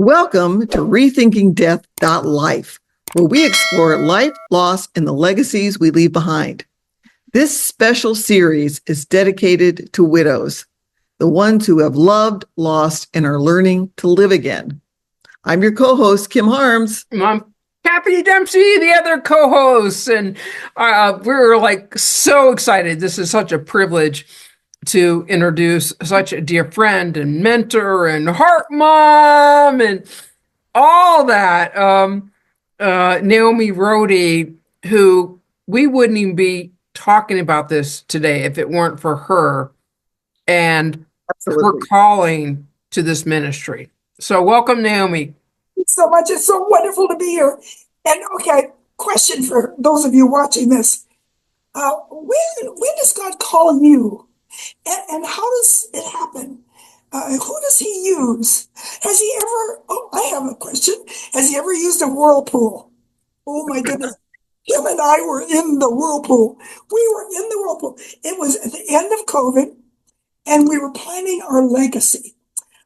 Welcome to Rethinking Death.life, where we explore life, loss, and the legacies we leave behind. This special series is dedicated to widows, the ones who have loved, lost, and are learning to live again. I'm your co-host, Kim Harms. I'm Kathy Dempsey, the other co-host, and we're so excited. This is such a privilege to introduce such a dear friend and mentor and heart mom and all that. Naomi Rhodey, who we wouldn't even be talking about this today if it weren't for her and her calling to this ministry. So welcome, Naomi. Thanks so much. It's so wonderful to be here. And okay, question for those of you watching this. When does God call you? And how does it happen? Who does he use? Has he ever, I have a question. Has he ever used a whirlpool? Oh my goodness. Him and I were in the whirlpool. We were in the whirlpool. It was at the end of COVID, and we were planning our legacy.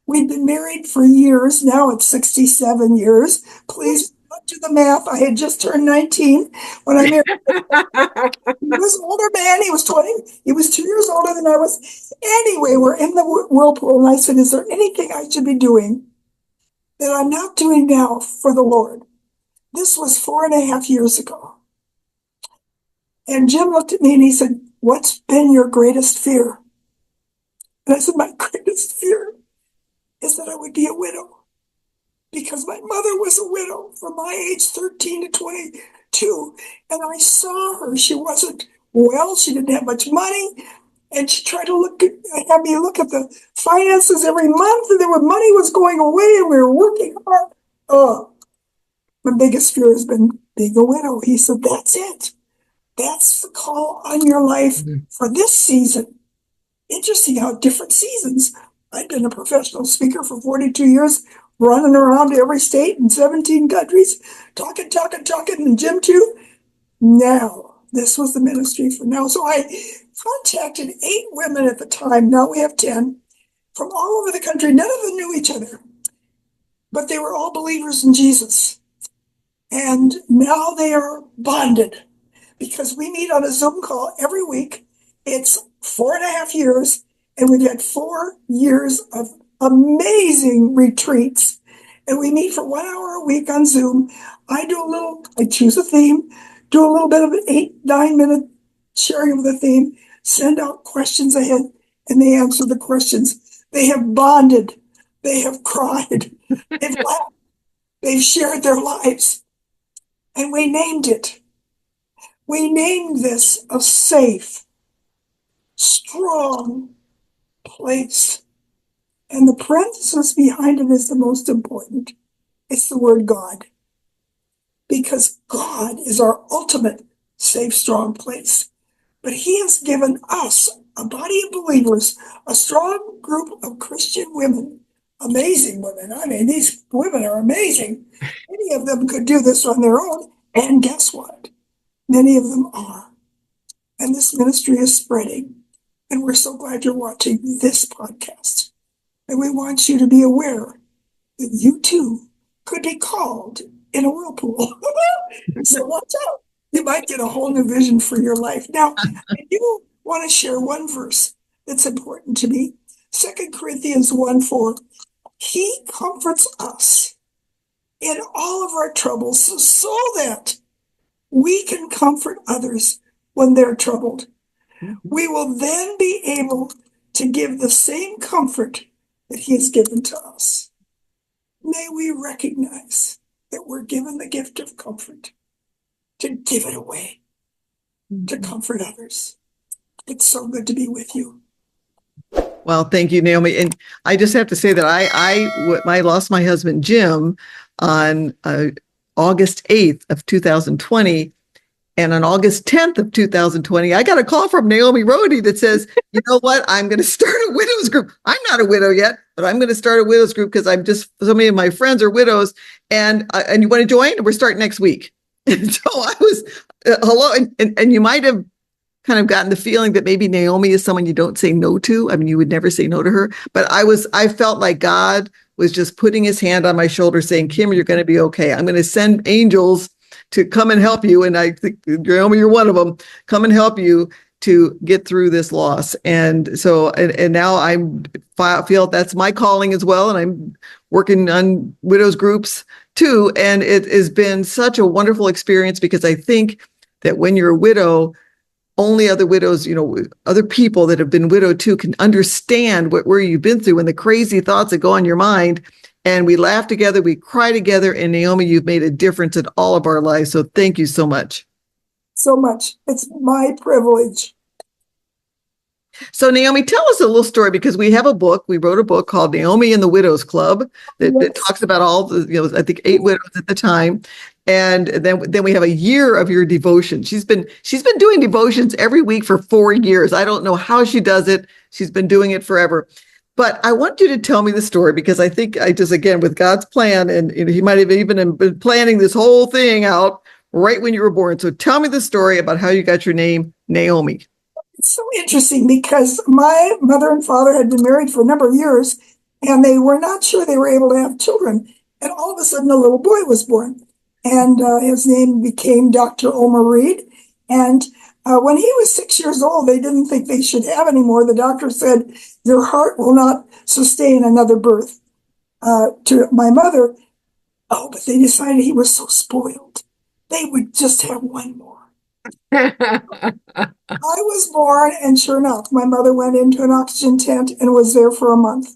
We'd been married for years. Now it's 67 years. Please do the math. I had just turned 19 when I married. He was an older man. He was 20. He was 2 years older than I was. Anyway, we're in the whirlpool. And I said, is there anything I should be doing that I'm not doing now for the Lord? This was 4.5 years ago. And Jim looked at me and he said, what's been your greatest fear? And I said, my greatest fear is that I would be a widow, because my mother was a widow from my age 13 to 22, and I saw her. She wasn't well. She didn't have much money, and she tried to have me look at the finances every month, and money was going away, and we were working hard. Oh, my biggest fear has been being a widow. He said, that's it. That's the call on your life for this season. Interesting how different seasons. I've been a professional speaker for 42 years, running around to every state in 17 countries, talking, and Jim too. Now, this was the ministry for now. So I contacted 8 women at the time. Now we have 10 from all over the country. None of them knew each other, but they were all believers in Jesus. And now they are bonded because we meet on a Zoom call every week. It's 4.5 years. And we've had 4 years of amazing retreats. And we meet for 1 hour a week on Zoom. I choose a theme, do a little bit of an 8-9 minute sharing of the theme, send out questions ahead, and they answer the questions. They have bonded. They have cried. They've laughed. They've shared their lives. And we named it. We named this a safe, strong place. And the parenthesis behind it is the most important. It's the word God. Because God is our ultimate safe, strong place. But he has given us, a body of believers, a strong group of Christian women, amazing women. I mean, these women are amazing. Many of them could do this on their own. And guess what? Many of them are. And this ministry is spreading. And we're so glad you're watching this podcast. And we want you to be aware that you too could be called in a whirlpool. So watch out. You might get a whole new vision for your life. Now, I do want to share one verse that's important to me. 2 Corinthians 1:4. He comforts us in all of our troubles so that we can comfort others when they're troubled. We will then be able to give the same comfort that he has given to us. May we recognize that we're given the gift of comfort, to give it away, to comfort others. It's so good to be with you. Well, thank you, Naomi. And I just have to say that I lost my husband, Jim, on August 8th of 2020. And on August 10th of 2020, I got a call from Naomi Rhodey that says, you know what, I'm going to start a widows group. I'm not a widow yet, but I'm going to start a widows group because so many of my friends are widows, and you want to join? We're starting next week. And so I was, hello. And you might have kind of gotten the feeling that maybe Naomi is someone you don't say no to. I mean, you would never say no to her, but I felt like God was just putting his hand on my shoulder saying, Kim, you're going to be okay. I'm going to send angels to come and help you. And I think, Naomi, you're one of them. Come and help you to get through this loss. And so, and now feel that's my calling as well. And I'm working on widows groups too. And it has been such a wonderful experience, because I think that when you're a widow, only other widows, other people that have been widowed too, can understand where you've been through and the crazy thoughts that go on your mind. And we laugh together, we cry together. And Naomi, you've made a difference in all of our lives. So thank you so much. So much. It's my privilege. So Naomi, tell us a little story, because we have a book. We wrote a book called Naomi and the Widows Club that talks about all the, I think 8 widows at the time. And then we have a year of your devotion. She's been doing devotions every week for 4 years. I don't know how she does it. She's been doing it forever. But I want you to tell me the story, because I think again, with God's plan, and he might have even been planning this whole thing out right when you were born. So tell me the story about how you got your name, Naomi. It's so interesting, because my mother and father had been married for a number of years, and they were not sure they were able to have children. And all of a sudden, a little boy was born, and his name became Dr. Omer Reed. And when he was 6 years old, they didn't think they should have any more. The doctor said, your heart will not sustain another birth. To my mother, but they decided he was so spoiled, they would just have one more. I was born, and sure enough, my mother went into an oxygen tent and was there for a month,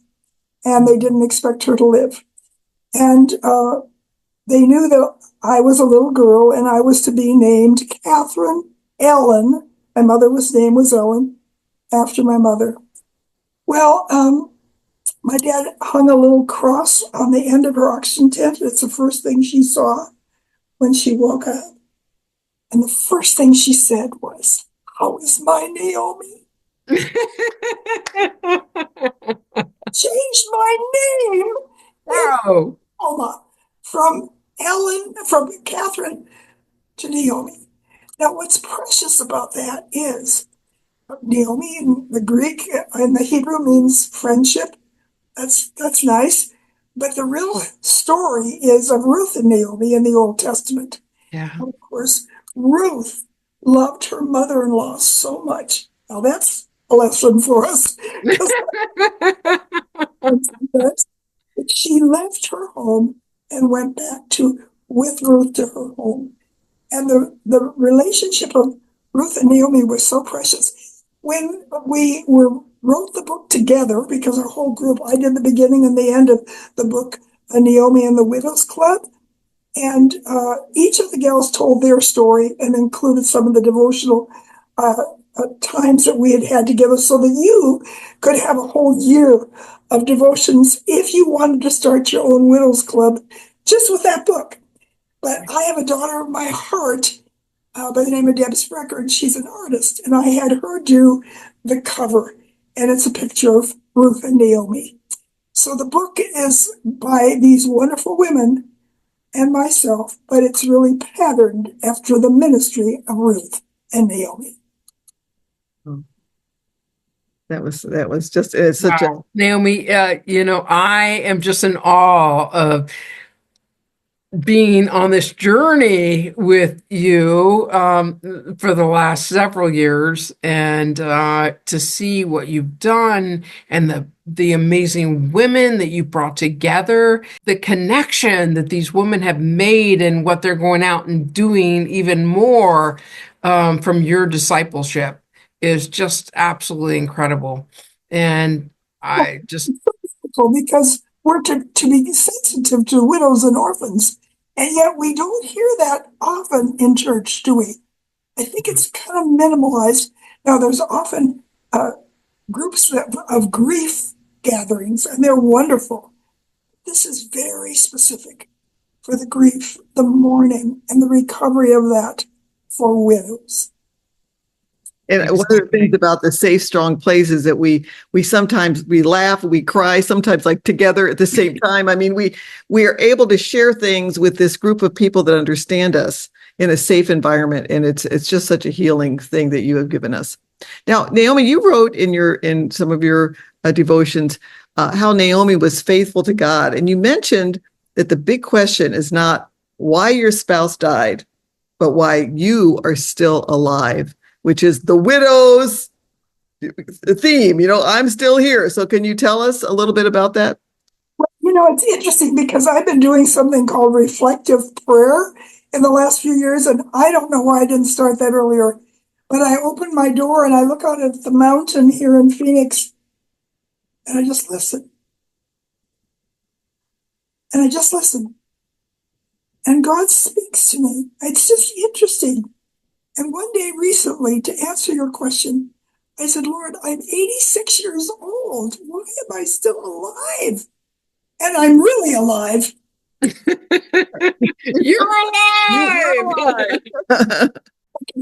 and they didn't expect her to live. And they knew that I was a little girl, and I was to be named Catherine Ellen. My mother's name was Ellen, after my mother. Well, my dad hung a little cross on the end of her oxygen tent. It's the first thing she saw when she woke up. And the first thing she said was, how is my Naomi? Changed my name. Oh, Alma, from Catherine to Naomi. Now, what's precious about that is Naomi in the Greek and the Hebrew means friendship. That's nice. But the real story is of Ruth and Naomi in the Old Testament. yeah. Of course, Ruth loved her mother-in-law so much. Now that's a lesson for us. She left her home and went back with Ruth to her home. And the relationship of Ruth and Naomi was so precious. When we wrote the book together, because our whole group, I did the beginning and the end of the book, Naomi and the Widows Club. And each of the gals told their story and included some of the devotional times that we had had together, so that you could have a whole year of devotions if you wanted to start your own widows club just with that book. But I have a daughter of my heart by the name of Deb Sprecher, and she's an artist, and I had her do the cover, and it's a picture of Ruth and Naomi. So the book is by these wonderful women and myself, but it's really patterned after the ministry of Ruth and Naomi. That was just, it's such Wow. Naomi, I am just in awe of being on this journey with you for the last several years, and to see what you've done, and the amazing women that you brought together, the connection that these women have made, and what they're going out and doing even more from your discipleship is just absolutely incredible. And I just, because we're to be sensitive to widows and orphans, and yet we don't hear that often in church, do we? I think it's kind of minimalized. Now, there's often groups of grief gatherings, and they're wonderful. This is very specific for the grief, the mourning, and the recovery of that for widows. And one of the things about the Safe Strong Place is that we sometimes we laugh, we cry, sometimes like together at the same time. I mean, we are able to share things with this group of people that understand us in a safe environment, and it's just such a healing thing that you have given us. Now, Naomi, you wrote in some of your devotions how Naomi was faithful to God, and you mentioned that the big question is not why your spouse died, but why you are still alive, which is the widow's theme. I'm still here. So, can you tell us a little bit about that? It's interesting because I've been doing something called reflective prayer in the last few years, and I don't know why I didn't start that earlier. But I open my door and I look out at the mountain here in Phoenix, and I just listen. And I just listen. And God speaks to me. It's just interesting. And one day recently, to answer your question, I said, Lord, I'm 86 years old. Why am I still alive? And I'm really alive. You're alive!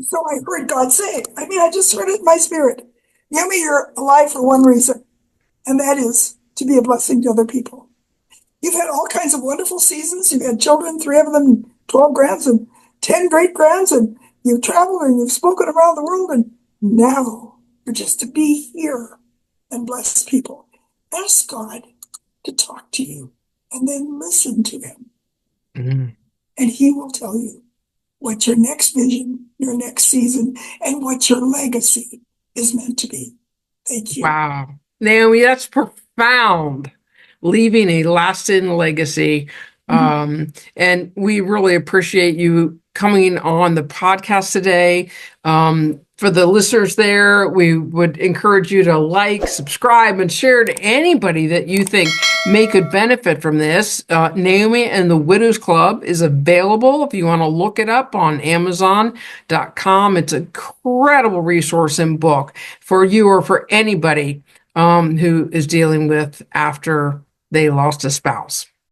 So I heard God say, I just heard it in my spirit. Naomi, you're alive for one reason, and that is to be a blessing to other people. You've had all kinds of wonderful seasons. You've had children, 3 of them, 12 grands and 10 great grands, and you've traveled and you've spoken around the world, and now you're just to be here and bless people. Ask God to talk to you and then listen to him. Mm. And he will tell you what your next vision, your next season, and what your legacy is meant to be. Thank you. Wow. Naomi, that's profound. Leaving a lasting legacy. And we really appreciate you coming on the podcast today. For the listeners there, we would encourage you to like, subscribe, and share to anybody that you think may could benefit from this. Naomi and the Widows Club is available if you want to look it up on Amazon.com. It's an incredible resource and book for you or for anybody who is dealing with after they lost a spouse.